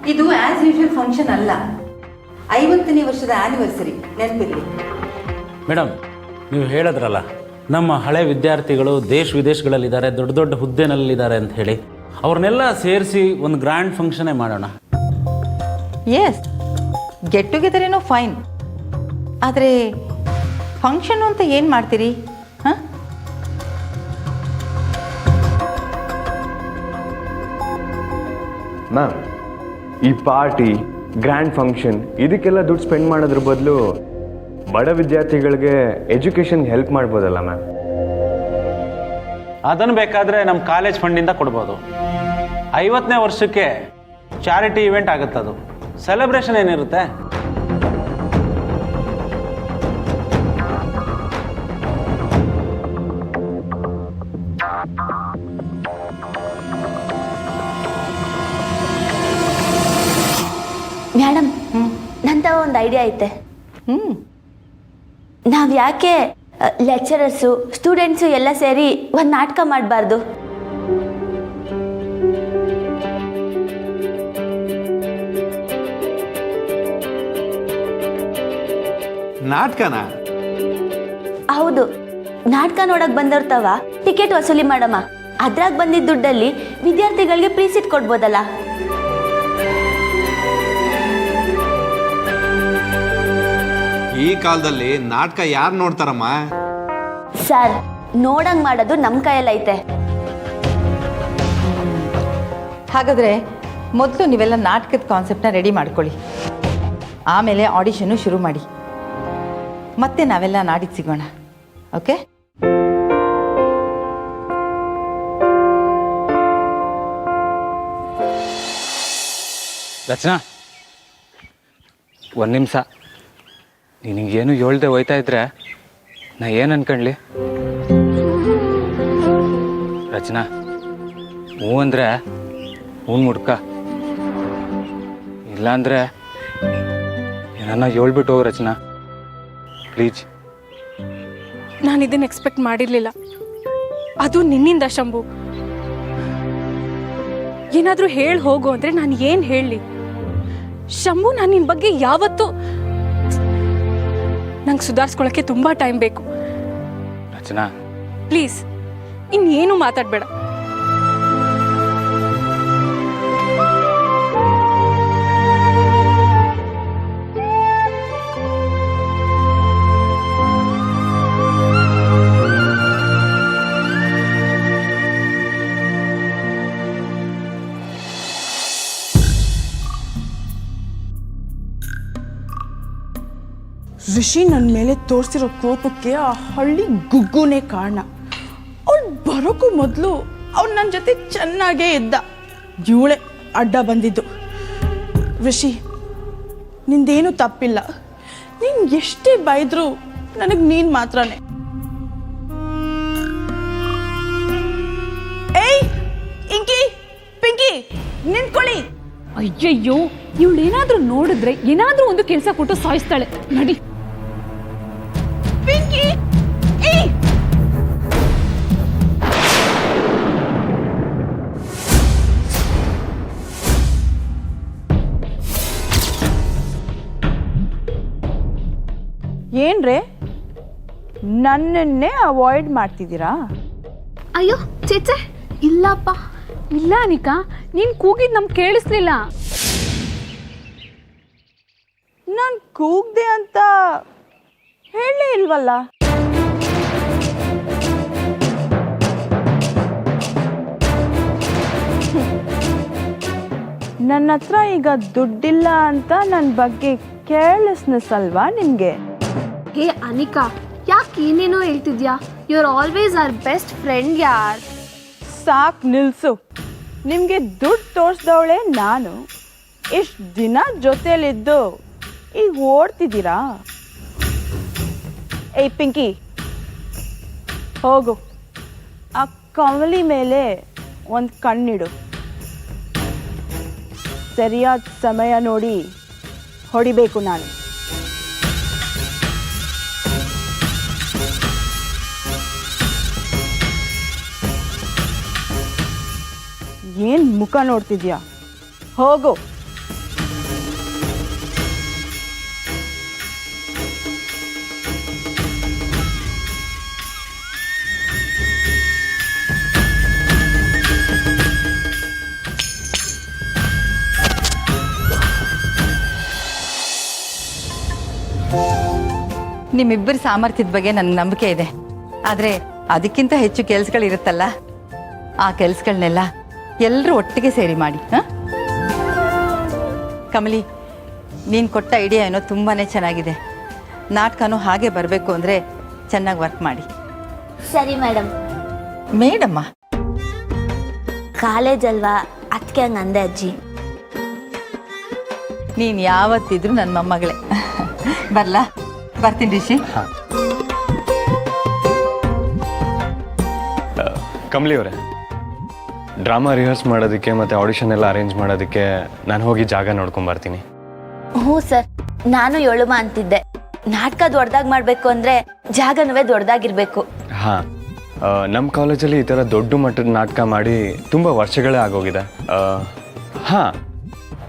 ಇದು as usual function ಅಲ್ಲ, 50ನೇ ವರ್ಷದ ಆನಿವರ್ಸರಿ, ನೆನಪಿರಲಿ. ಮೇಡಮ್, ನೀವು ಹೇಳಿದ್ರಲ್ಲ ನಮ್ಮ ಹಳೆ ವಿದ್ಯಾರ್ಥಿಗಳು ದೇಶ ವಿದೇಶಗಳಲ್ಲಿದ್ದಾರೆ, ದೊಡ್ಡ ದೊಡ್ಡ ಹುದ್ದೆನಲ್ಲಿದ್ದಾರೆ ಅಂತ ಹೇಳಿ, ಅವ್ರನ್ನೆಲ್ಲ ಸೇರಿಸಿ ಒಂದು ಗ್ರ್ಯಾಂಡ್ ಫಂಕ್ಷನ್ನೇ ಮಾಡೋಣ. ಎಸ್, ಗೆಟ್ ಟುಗೆದರ್ ಏನೋ ಫೈನ್, ಆದರೆ ಫಂಕ್ಷನು ಅಂತ ಏನು ಮಾಡ್ತೀರಿ? ಹಾಂ, ಮ್ಯಾಮ್, ಈ ಪಾರ್ಟಿ ಗ್ರ್ಯಾಂಡ್ ಫಂಕ್ಷನ್ ಇದಕ್ಕೆಲ್ಲ ದುಡ್ಡು ಸ್ಪೆಂಡ್ ಮಾಡೋದ್ರ ಬದಲು ಬಡ ವಿದ್ಯಾರ್ಥಿಗಳಿಗೆ ಎಜುಕೇಷನ್ಗೆ ಹೆಲ್ಪ್ ಮಾಡ್ಬೋದಲ್ಲ ಮ್ಯಾಮ್? ಅದನ್ನು ಬೇಕಾದರೆ ನಮ್ಮ ಕಾಲೇಜ್ ಫಂಡಿಂದ ಕೊಡ್ಬೋದು. 50ನೇ ವರ್ಷಕ್ಕೆ ಚಾರಿಟಿ ಇವೆಂಟ್ ಆಗುತ್ತೆ, ಅದು ಸೆಲೆಬ್ರೇಷನ್ ಏನಿರುತ್ತೆ. ಮೇಡಮ್, ನಂತ ಒಂದು ಐಡಿಯಾ ಐತೆ. ನಾವು ಯಾಕೆ ಲೆಕ್ಚರರ್ಸು ಸ್ಟೂಡೆಂಟ್ಸು ಎಲ್ಲ ಸೇರಿ ಒಂದು ನಾಟಕ ಮಾಡಬಾರ್ದು? ನಾಟಕನ? ಹೌದು, ನಾಟಕ ನೋಡಕ್ ಬಂದಿರ್ತಾವ, ಟಿಕೆಟ್ ವಸೂಲಿ ಮಾಡಮ್ಮ. ಅದ್ರಾಗ ಬಂದಿದ್ದ ದುಡ್ಡಲ್ಲಿ ವಿದ್ಯಾರ್ಥಿಗಳಿಗೆ ಫ್ರೀ ಸೀಟ್ ಕೊಡ್ಬೋದಲ್ಲ? ಈ ಕಾಲದಲ್ಲಿ ನಾಟಕ ಯಾರು ನೋಡ್ತಾರಮ್ಮ? ಸರ್, ನೋಡಂಗ್ ಮಾಡೋದು ನಮ್ಮ ಕೈಯಲ್ಲೈತೆ. ಹಾಗಾದರೆ ಮೊದಲು ನೀವೆಲ್ಲ ನಾಟಕದ ಕಾನ್ಸೆಪ್ಟನ್ನ ರೆಡಿ ಮಾಡ್ಕೊಳ್ಳಿ, ಆಮೇಲೆ ಆಡಿಷನ್ನು ಶುರು ಮಾಡಿ. ಮತ್ತೆ ನಾವೆಲ್ಲ ನಾಡಿದ್ದು ಸಿಗೋಣ, ಓಕೆ? ರಚನಾ, ಒಂದು ನಿಮಿಷ. ನಿನಗೇನು ಹೇಳ್ದೆ ಹೋಯ್ತಾ ಇದ್ರೆ ನಾ ಏನು ಅನ್ಕಣ್ಲಿ? ರಚನಾ, ಹ್ಞೂ ಅಂದರೆ ಹ್ಞೂ ಮುಡ್ಕ, ಇಲ್ಲಾಂದರೆ ಏನನ್ನ ಹೇಳ್ಬಿಟ್ಟು ಹೋಗು ರಚನಾ, ಪ್ಲೀಸ್. ನಾನು ಇದನ್ನು ಎಕ್ಸ್ಪೆಕ್ಟ್ ಮಾಡಿರಲಿಲ್ಲ, ಅದು ನಿನ್ನಿಂದ ಶಂಭು. ಏನಾದರೂ ಹೇಳಿ ಹೋಗು ಅಂದರೆ ನಾನು ಏನು ಹೇಳಲಿ ಶಂಭು? ನಾನು ನಿನ್ನ ಬಗ್ಗೆ ಯಾವತ್ತೂ ನಂಗೆ ಸುಧಾರಿಸ್ಕೊಳ್ಳೋಕ್ಕೆ ತುಂಬ ಟೈಮ್ ಬೇಕು. ರಚನಾ ಪ್ಲೀಸ್, ಇನ್ನೇನು ಮಾತಾಡಬೇಡ. ಋಷಿ ನನ್ನ ಮೇಲೆ ತೋರಿಸಿರೋ ಕೋಪಕ್ಕೆ ಆ ಹಳ್ಳಿ ಗುಗ್ಗುನೇ ಕಾರಣ. ಅವಳು ಬರೋಕ್ಕೂ ಮೊದಲು ಅವ್ನು ನನ್ನ ಜೊತೆ ಚೆನ್ನಾಗೇ ಇದ್ದ, ಇವಳೆ ಅಡ್ಡ ಬಂದಿದ್ದು. ಋಷಿ, ನಿಂದೇನು ತಪ್ಪಿಲ್ಲ. ನೀನು ಎಷ್ಟೇ ಬೈದ್ರು ನನಗೆ ನೀನು ಮಾತ್ರನೇ. ಏಯ್ ಇಂಕಿ, ಪಿಂಕಿ, ನಿಂತ್ಕೊಳ್ಳಿ. ಅಯ್ಯಯ್ಯೋ, ಇವಳೇನಾದ್ರೂ ನೋಡಿದ್ರೆ ಏನಾದ್ರೂ ಒಂದು ಕೆಲಸ ಕೊಟ್ಟು ಸಾಯಿಸ್ತಾಳೆ. ನಡಿ. ಪಿಂಕಿ, ಏಯ್! ಏನ್ರೇ, ನನ್ನನ್ನೇ ಅವಾಯ್ಡ್ ಮಾಡ್ತಿದ್ದೀರಾ? ಅಯ್ಯೋ ಚೇಚೆ, ಇಲ್ಲಪ್ಪ. ಇಲ್ಲ ಅನಿಕಾ, ನೀನ್ ಕೂಗಿದ್ ನಮ್ಗೆ ಕೇಳಿಸ್ಲಿಲ್ಲ. ನಾನು ಕೂಗ್ದೆ ಅಂತ ಹೇಳಲೇ ಇಲ್ವಲ್ಲ. ನನ್ನ ಹತ್ರ ಈಗ ದುಡ್ಡಿಲ್ಲ ಅಂತ ನನ್ನ ಬಗ್ಗೆ ಕೇರ್ಲೆಸ್ನೆಸ್ ಅಲ್ವಾ ನಿಮಗೆ? ಹೇ ಅನಿಕಾ, ಯಾಕೆ ಏನೇನೋ ಹೇಳ್ತಿದ್ಯಾ? You are always our best friend ಯಾರ್. ಸಾಕು ನಿಲ್ಸು. ನಿಮಗೆ ದುಡ್ಡು ತೋರಿಸ್ದವಳೆ ನಾನು. ಇಷ್ಟು ದಿನ ಜೊತೆಲಿದ್ದು ಈಗ ಓಡ್ತಿದ್ದೀರಾ? ಏಯ್ ಪಿಂಕಿ, ಹೋಗು, ಆ ಕಮಲಿ ಮೇಲೆ ಒಂದು ಕಣ್ಣಿಡು. ಸರಿಯಾದ ಸಮಯ ನೋಡಿ ಹೊಡಿಬೇಕು ನಾನು. ಏನು ಮುಖ ನೋಡ್ತಿದ್ಯಾ? ಹೋಗು, ನಿಮ್ಮಿಬ್ಬರ ಸಾಮರ್ಥ್ಯದ ಬಗ್ಗೆ ನನಗೆ ನಂಬಿಕೆ ಇದೆ. ಆದರೆ ಅದಕ್ಕಿಂತ ಹೆಚ್ಚು ಕೆಲಸಗಳಿರುತ್ತಲ್ಲ, ಆ ಕೆಲಸಗಳನ್ನೆಲ್ಲ ಎಲ್ಲರೂ ಒಟ್ಟಿಗೆ ಸೇರಿ ಮಾಡಿ. ಹಾಂ ಕಮಲಿ, ನೀನು ಕೊಟ್ಟ ಐಡಿಯಾ ಏನೋ ತುಂಬಾ ಚೆನ್ನಾಗಿದೆ. ನಾಟಕನೂ ಹಾಗೆ ಬರಬೇಕು ಅಂದರೆ ಚೆನ್ನಾಗಿ ವರ್ಕ್ ಮಾಡಿ. ಸರಿ ಮೇಡಮ್. ಮೇಡಮ್ಮ, ಕಾಲೇಜ್ ಅಲ್ವಾ, ಅದಕ್ಕೆ ಹಂಗೆ ಅಂದೆ ಅಜ್ಜಿ. ನೀನು ಯಾವತ್ತಿದ್ರೂ ನನ್ನ ಮೊಮ್ಮಗಳೇ. ಬರ್ಲಾ? ಬರ್ತೀನಿ ರಿಷಿ. ಕಮಲಿ ಅವರೇ, ಡ್ರಾಮಾ ರಿಹರ್ಸ್ ಮಾಡೋದಕ್ಕೆ ಮತ್ತು ಆಡಿಷನ್ ಎಲ್ಲ ಅರೇಂಜ್ ಮಾಡೋದಕ್ಕೆ ನಾನು ಹೋಗಿ ಜಾಗ ನೋಡ್ಕೊಂಬರ್ತೀನಿ. ಹ್ಞೂ ಸರ್, ನಾನು ಏಳುಮ ಅಂತಿದ್ದೆ. ನಾಟಕ ದೊಡ್ಡದಾಗಿ ಮಾಡಬೇಕು ಅಂದರೆ ಜಾಗನೂ ದೊಡ್ಡದಾಗಿರ್ಬೇಕು. ಹಾಂ, ನಮ್ಮ ಕಾಲೇಜಲ್ಲಿ ಈ ಥರ ದೊಡ್ಡ ಮಟ್ಟದ ನಾಟಕ ಮಾಡಿ ತುಂಬ ವರ್ಷಗಳೇ ಆಗೋಗಿದೆ. ಹಾಂ,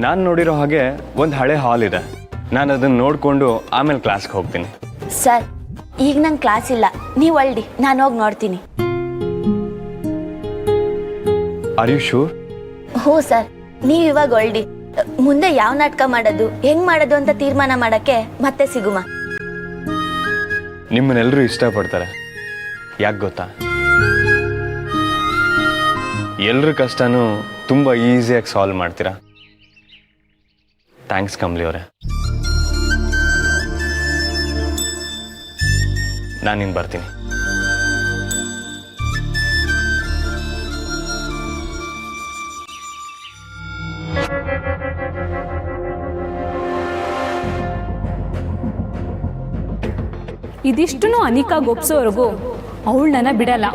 ನಾನು ನೋಡಿರೋ ಹಾಗೆ ಒಂದು ಹಳೆ ಹಾಲ್ ಇದೆ. ನಾನು ಅದನ್ನು ನೋಡಿಕೊಂಡು ಆಮೇಲೆ ಕ್ಲಾಸ್ಗೆ ಹೋಗ್ತೀನಿ. ಸರ್, ಈಗ ನಂಗೆ ಕ್ಲಾಸ್ ಇಲ್ಲ, ನೀವು ಹೊಲ್ಡಿ, ನಾನು ಹೋಗಿ ನೋಡ್ತೀನಿ. Are you sure? ಹ್ಞೂ ಸರ್, ನೀವು ಇವಾಗ ಹೊಲ್ಡಿ. ಮುಂದೆ ಯಾವ ನಾಟಕ ಮಾಡೋದು, ಹೆಂಗ್ ಮಾಡೋದು ಅಂತ ತೀರ್ಮಾನ ಮಾಡೋಕ್ಕೆ ಮತ್ತೆ ಸಿಗುಮ. ನಿಮ್ಮನ್ನೆಲ್ಲರೂ ಇಷ್ಟಪಡ್ತಾರೆ. ಯಾಕೆ ಗೊತ್ತಾ? ಎಲ್ರ ಕಷ್ಟನೂ ತುಂಬ ಈಸಿಯಾಗಿ ಸಾಲ್ವ್ ಮಾಡ್ತೀರಾ. ಥ್ಯಾಂಕ್ಸ್ ಕಮಲಿ ಅವರೇ. ನಾನಿನ್ನು ಬರ್ತೀನಿ. ಇದಿಷ್ಟು ಅನಿಕಾ ಗೊಪ್ಸೋವರೆಗೂ ಅವಳು ನನ್ನ ಬಿಡಲ್ಲ.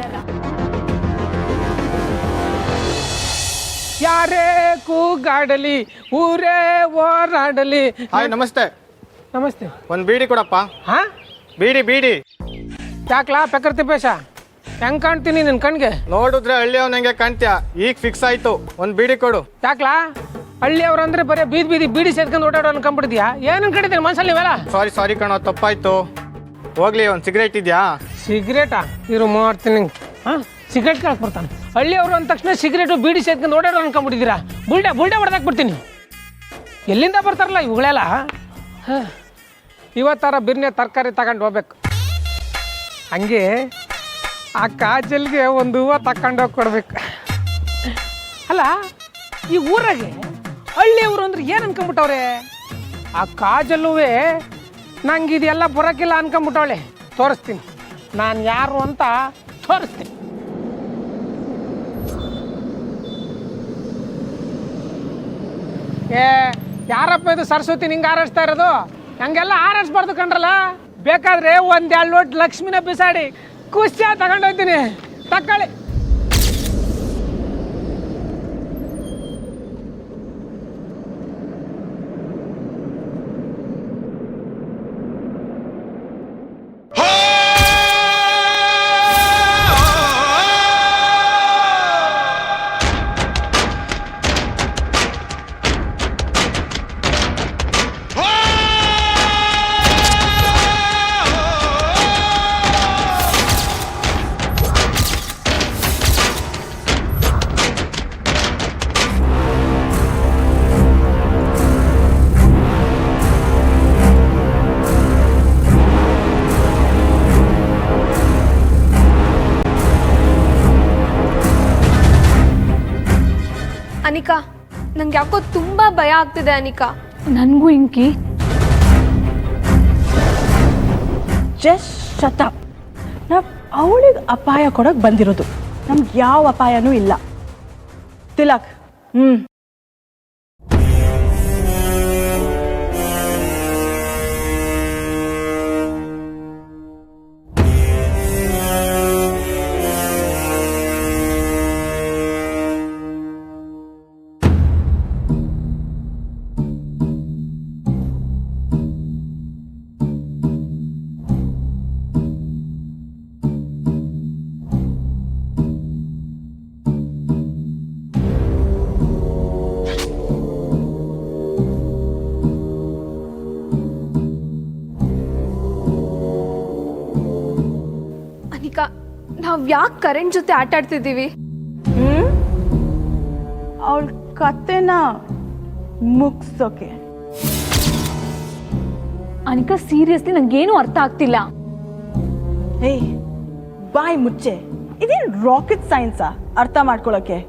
ಯಾರೇ ಕೂಗಾಡಲಿ ಊರೇ ಓಡಾಡಲಿ. ಹಾಯ್, ನಮಸ್ತೆ. ನಮಸ್ತೆ. ಒಂದು ಬೀಡಿ ಕೊಡಪ್ಪ. ಹಾ, ಬೀಡಿ. ಯಾಕ್ಲಾ ಪ್ರಕೃತಿ ಪೇಶ? ಹೆಂಗ್ ಕಾಣ್ತೀನಿ ನಿನ್ ಕಣ್ಗೆ? ನೋಡಿದ್ರೆ ಹಳ್ಳಿಯವ್ ನಂಗೆ ಕಾಣ್ತೀಯ. ಈಗ ಫಿಕ್ಸ್ ಆಯ್ತು, ಒಂದು ಬೀಡಿ ಕೊಡು. ಯಾಕ್ಲಾ ಹಳ್ಳಿಯವ್ರು ಅಂದ್ರೆ ಬರೀ ಬೀದಿ ಬೀಡಿ ಸೇದ್ಕೊಂಡು ಓಡಾಡೋ ಅನ್ಕೊಂಡ್ಬಿಡ್ತೀಯಾ? ಏನ್ ಅನ್ಕೊಂಡಿದ್ದೀನಿ ಮನ್ಸಲ್ಲಿ ನೀವೆಲ್ಲ? ಸಾರಿ ಕಣೋ, ತಪ್ಪಾಯ್ತು. ಹೋಗ್ಲಿ, ಒಂದು ಸಿಗರೇಟ್ ಇದೆಯಾ? ಸಿಗರೇಟಾ? ಇರು ಮಾಡ್ತೀನಿ. ಹಾ, ಸಿಗರೇಟ್ ಕೇಳಕ್ ಬರ್ತಾನೆ. ಹಳ್ಳಿಯವರು ಅಂದ ತಕ್ಷಣ ಸಿಗರೇಟು ಬೀಡಿ ಸೇದ್ಕೊಂಡು ಓಡಾಡೋ ಅನ್ಕೊಂಡ್ಬಿಟ್ಟಿದ್ದೀರಾ? ಬುಲ್ಡೆ ಹೊಡೆದಾಕ್ಬಿಡ್ತೀನಿ. ಎಲ್ಲಿಂದ ಬರ್ತಾರಲ್ಲ ಇವುಗಳೆಲ್ಲ? ಇವತ್ತಾರ ಬಿರ್ನೆ ತರಕಾರಿ ತಗೊಂಡು ಹೋಗ್ಬೇಕು. ಹಂಗೆ ಆ ಕಾಜಲ್ಗೆ ಒಂದು ಹೂವು ತಗೊಂಡೋಗಿ ಕೊಡ್ಬೇಕು. ಅಲ್ಲ, ಈ ಊರಾಗೆ ಹಳ್ಳಿಯವರು ಅಂದ್ರೆ ಏನು ಅನ್ಕೊಂಬಿಟ್ಟವ್ರೆ? ಆ ಕಾಜಲ್ಲುವೆ ನಂಗೆ ಇದೆಲ್ಲ ಬರೋಕ್ಕಿಲ್ಲ ಅನ್ಕೊಂಬಿಟ್ಟವಳೆ. ತೋರಿಸ್ತೀನಿ ನಾನು ಯಾರು ಅಂತ, ತೋರಿಸ್ತೀನಿ. ಯಾರಪ್ಪ ಇದು ಸರಸ್ವತಿ ನಿಂಗೆ ಹಾರಾಡ್ಸ್ತಾ ಇರೋದು? ಹಂಗೆಲ್ಲ ಹಾರಾಡ್ಸ್ಬಾರ್ದು ಕಂಡ್ರಲ್ಲ. ಬೇಕಾದ್ರೆ ಒಂದೆರಡು ಲೋಟ್ ಲಕ್ಷ್ಮಿನ ಬಿಸಾಡಿ ಖುಷಿಯ ತಗೊಂಡೋಗ್ತೀನಿ. ತಕೊಳ್ಳಿ. ಅನಿಕಾ, ನಂಗೆ ಯಾಕೋ ತುಂಬಾ ಭಯ ಆಗ್ತಿದೆ ಅನಿಕಾ. ನನಗೂ ಇಂಕಿ. Just shut up. ನಾವು ಅವಳಿಗೆ ಅಪಾಯ ಕೊಡೋಕೆ ಬಂದಿರೋದು, ನಮ್ಗೆ ಯಾವ ಅಪಾಯನೂ ಇಲ್ಲ. ತಿಲಕ್, ನಾವ್ ಯಾಕೆ ಕರೆಂಟ್ ಜೊತೆ ಆಟ ಆಡ್ತಿದ್ದೀವಿ? ಅವಳ ಕತೆನ ಮುಗ್ಸೋಕೆ. ಅನಿಕಾ ಸೀರಿಯಸ್ಲಿ ನಂಗೇನು ಅರ್ಥ ಆಗ್ತಿಲ್ಲ. ಏಯ್ ಬಾಯ್ ಮುಚ್ಚೆ, ಇದೇನು ರಾಕೆಟ್ ಸೈನ್ಸಾ ಅರ್ಥ ಮಾಡ್ಕೊಳಕ್ಕೆ?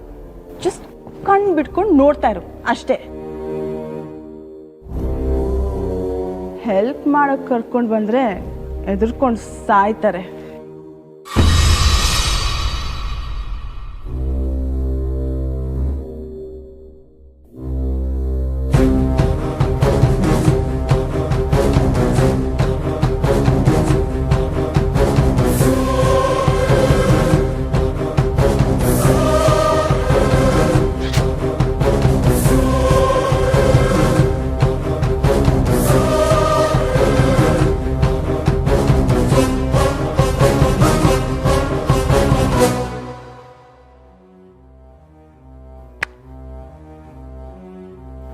ಜಸ್ಟ್ ಕಣ್ ಬಿಟ್ಕೊಂಡು ನೋಡ್ತಾ ಇರು ಅಷ್ಟೇ. ಹೆಲ್ಪ್ ಮಾಡಕ್ ಕರ್ಕೊಂಡು ಬಂದ್ರೆ ಎದುರ್ಕೊಂಡು ಸಾಯ್ತಾರೆ.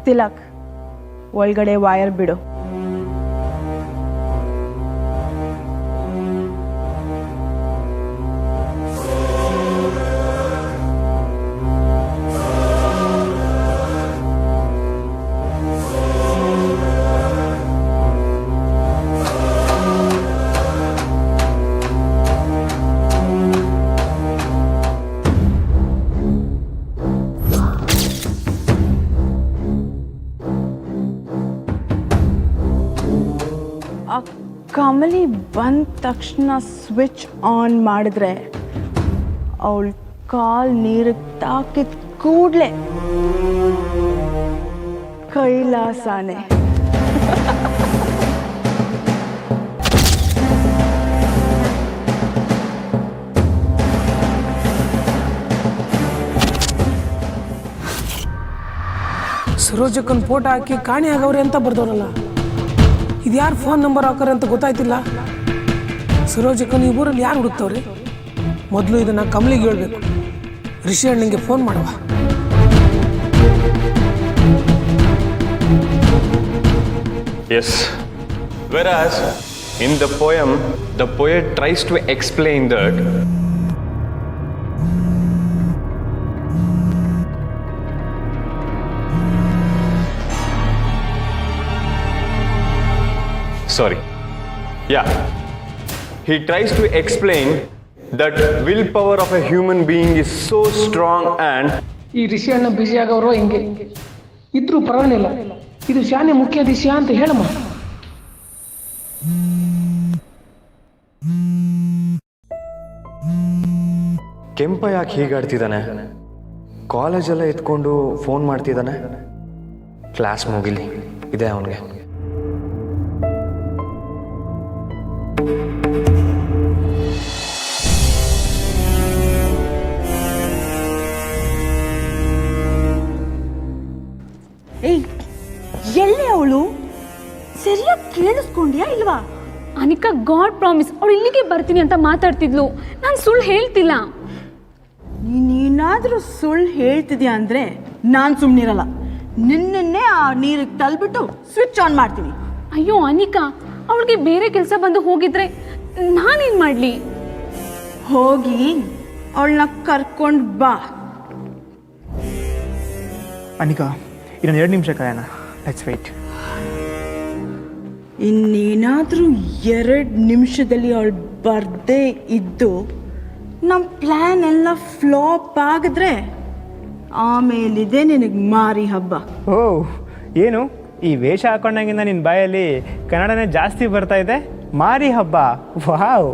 ತಿಲಕ್, ಒಳಗಡೆ ವೈರ್ ಬಿಡು. ಕಮಲಿ ಬಂದ ತಕ್ಷಣ ಸ್ವಿಚ್ ಆನ್ ಮಾಡಿದ್ರೆ ಅವಳ ಕಾಲ್ ನೀರಿಗೆ ತಾಕಿದ ಕೂಡಲೇ ಕೈಲಾಸಾನೆ. ಸರೋಜಕ್ಕನ್ ಫೋಟೋ ಹಾಕಿ ಕಾಣೆ ಆಗವ್ರೆ ಅಂತ ಬರ್ದವ್ರಲ್ಲ, ಇದು ಯಾರು ಫೋನ್ ನಂಬರ್ ಹಾಕೋರೆ ಅಂತ ಗೊತ್ತಾಯ್ತಿಲ್ಲ. ಸರೋಜಕ್ಕನ್ ಈ ಊರಲ್ಲಿ ಯಾರು ಹುಡುಕ್ತವ್ರಿ? ಮೊದಲು ಇದನ್ನ ಕಮಲಿಗೆ ಹೇಳ್ಬೇಕು. ರಿಷಿ ಅಣ್ಣಂಗೆ ಫೋನ್ ಮಾಡುವ. Yes. Whereas in the poem, the poet tries to explain that sorry. Yeah. He tries to explain that willpower of a human being is so strong and ಈ ರಿಷಿ ಅಣ್ಣ ಬಿಸಿ ಆಗವರು ಹಿಂಗೆ ಇದ್ರೂ ಪರವಾಗಿಲ್ಲ, ಇದು ಶಾನೆ ಮುಖ್ಯ ವಿಷಯ ಅಂತ ಹೇಳಮ್ಮ. ಕೆಂಪ ಯಾಕೆ ಹೀಗಾಡ್ತಿದ್ದಾನೆ? ಕಾಲೇಜೆಲ್ಲ ಎತ್ಕೊಂಡು ಫೋನ್ ಮಾಡ್ತಿದ್ದಾನೆ. ಕ್ಲಾಸ್ ಮುಗಿಲಿ, ಇದೆ ಅವನಿಗೆ. ಏಯ್, ಎಲ್ಲಿ ಅವಳು? ಸರಿಯಾಗಿ ಕೇಳಿಸ್ಕೊಂಡ್ಯಾ ಇಲ್ವಾ? ಅನಿಕಾ ಗಾಡ್ ಪ್ರಾಮಿಸ್, ಅವಳು ಇಲ್ಲಿಗೆ ಬರ್ತೀನಿ ಅಂತ ಮಾತಾಡ್ತಿದ್ಲು. ನಾನು ಸುಳ್ಳು ಹೇಳ್ತಿಲ್ಲ. ನೀನೇನಾದರೂ ಸುಳ್ಳು ಹೇಳ್ತಿದ್ಯಾ ಅಂದರೆ ನಾನು ಸುಮ್ಮನಿರಲ್ಲ. ನಿನ್ನೆ ಆ ನೀರಿಗೆ ತಳ್ಬಿಟ್ಟು ಸ್ವಿಚ್ ಆನ್ ಮಾಡ್ತೀನಿ. ಅಯ್ಯೋ ಅನಿಕಾ, ಅವಳಿಗೆ ಬೇರೆ ಕೆಲಸ ಬಂದು ಹೋಗಿದ್ರೆ ನಾನೇನು ಮಾಡಲಿ? ಹೋಗಿ ಅವಳನ್ನ ಕರ್ಕೊಂಡು ಬಾ. ಅನಿಕಾ, ಇನ್ನೊಂದು 2 ನಿಮಿಷ ಕಾಯೋಣ. Let's wait. ಇನ್ನೇನಾದರೂ 2 ನಿಮಿಷದಲ್ಲಿ ಅವಳು ಬರ್ದೇ ಇದ್ದು ನಮ್ಮ ಪ್ಲ್ಯಾನ್ ಎಲ್ಲ ಫ್ಲಾಪ್ ಆಗಿದ್ರೆ ಆಮೇಲಿದೆ ನಿನಗೆ ಮಾರಿ ಹಬ್ಬ. ಓ, ಏನು ಈ ವೇಷ ಹಾಕೊಂಡಾಗಿಂದ ನಿನ್ನ ಬಾಯಲ್ಲಿ ಕನ್ನಡನೇ ಜಾಸ್ತಿ ಬರ್ತಾ ಇದೆ. ಮಾರಿ ಹಬ್ಬ, ವಾವ್.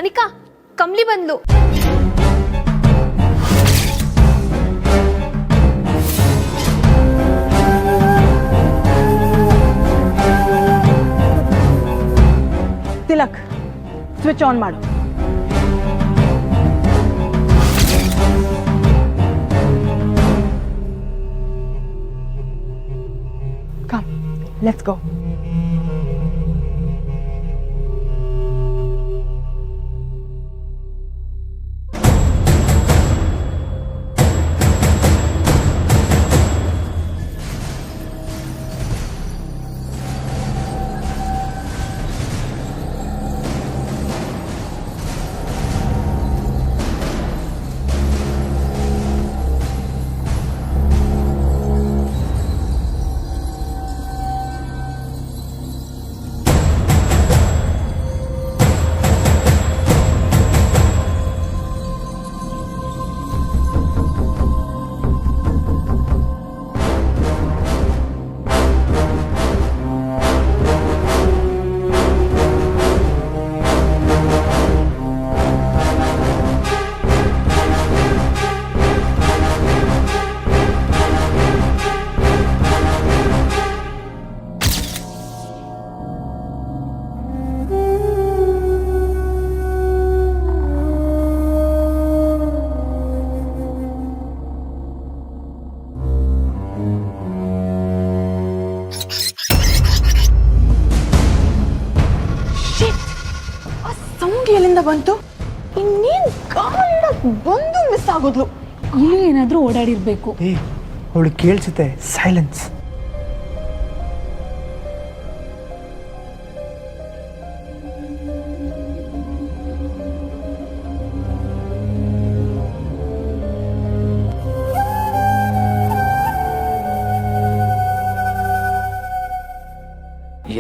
ಅನಿಕಾ, ಕಮ್ಲಿ ಬಂದ್ಲು. ತಿಲಕ್, ಸ್ವಿಚ್ ಆನ್ ಮಾಡು. Come, let's go. ಬಂತು? ಇನ್ನೇನು ಕಾಲಿಡಕ್ ಬಂದು ಮಿಸ್ ಆಗೋದ್ಲು. ಇಲ್ಲಿ ಏನಾದರೂ ಓಡಾಡಿರ್ಬೇಕು. ಅವಳು ಕೇಳಿಸುತ್ತೆ, ಸೈಲೆನ್ಸ್.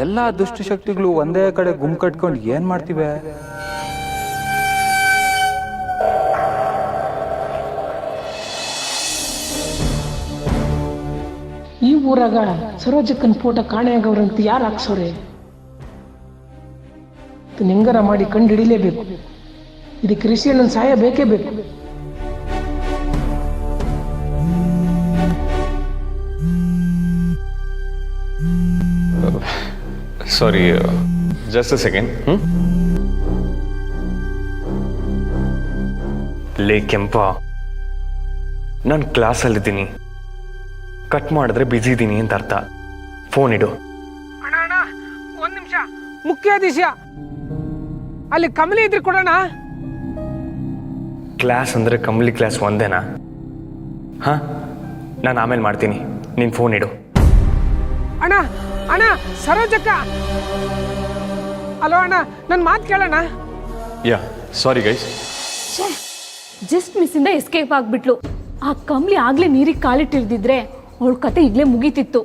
ಎಲ್ಲ ದುಷ್ಟಶಕ್ತಿಗಳು ಒಂದೇ ಕಡೆ ಗುಂಪು ಕಟ್ಕೊಂಡು ಏನ್ ಮಾಡ್ತಿವೆ? ಈ ಊರಾಗ ಸರೋಜಕ್ಕನ ಫೋಟೋ ಕಾಣೆಯಾಗವ್ರಂತ ಯಾರು ಹಾಕ್ಸೋರೆ? ನಿಂಗರ ಮಾಡಿ ಕಂಡು ಹಿಡಿಲೇಬೇಕು. ಇದಕ್ಕೆ ರಿಷಿಯಣ್ಣನ ಸಹಾಯ ಬೇಕೇ ಬೇಕು. ಸಾರಿ, ಜಸ್ಟ್ ಅ ಸೆಕೆಂಡ್. ಲೇ ಕೆಂಪ, ನಾನು ಕ್ಲಾಸಲ್ಲಿದ್ದೀನಿ. ಕಟ್ ಮಾಡಿದ್ರೆ ಬ್ಯುಸಿ ಇದ್ದೀನಿ ಅಂತ ಅರ್ಥ. ಫೋನ್ ಇಡು. ಅಣ್ಣ ಅಣ್ಣ, ಒಂದ್ ನಿಮಿಷ. ಮುಖ್ಯಾಧೀಶ ಅಲ್ಲಿ ಕಮಲಿ ಇದ್ರೆ ಕೊಡೋಣ. ಕ್ಲಾಸ್ ಅಂದರೆ ಕಮ್ಲಿ ಕ್ಲಾಸ್ ಒಂದೇನಾ? ಹಾಂ, ನಾನು ಆಮೇಲೆ ಮಾಡ್ತೀನಿ. ನೀನು ಫೋನ್ ಇಡು. ಅಣ್ಣ ಅಣ್ಣ, ಸರೋಜಕ್ಕ. ಅಲೋ ಅಣ್ಣ, ನನ್ನ ಮಾತು ಕೇಳೋಣ. Yeah, sorry guys. ಜಸ್ಟ್ ಮಿಸ್ಸಿಂದ ಎಸ್ಕೇಪ್ ಆಗ್ಬಿಟ್ಲು. ಆ ಕಮ್ಲಿ ಆಗ್ಲೇ ನೀರಿಗೆ ಕಾಲಿಟ್ಟಿರ್ದಿದ್ರೆ ಅವಳ ಕತೆ ಈಗಲೇ ಮುಗೀತಿತ್ತು.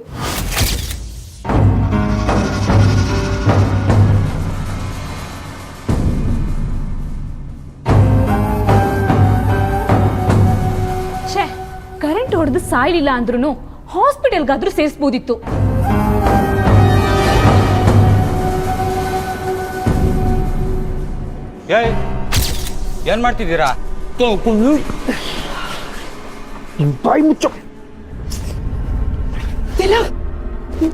ಛೇ, ಕರೆಂಟ್ ಹೊಡೆದು ಸಾಯ್ಲಿಲ್ಲ ಅಂದ್ರೂ ಹಾಸ್ಪಿಟಲ್ಗಾದ್ರೂ ಸೇರಿಸ್ಬೋದಿತ್ತು. ಏನ್ ಮಾಡ್ತಿದ್ದೀರಾ? ಬಾಯಿ ಮುಚ್ಚೋ.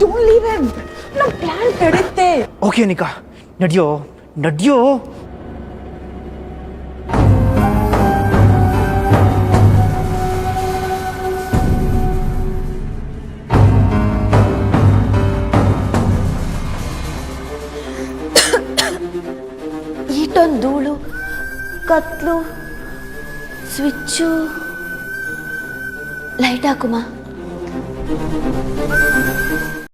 Don't leave him. ನಮ್ಮ ಪ್ಲಾನ್ ತಡೆಯುತ್ತೆ. ಓಕೆ ಅನಿಕಾ, ನಡಿಯೋ ನಡಿಯೋ. ಈಟೊಂದು ಧೂಳು, ಕತ್ಲು, ಸ್ವಿಚ್ಚು. ಲೈಟ್ ಹಾಕುಮಾ.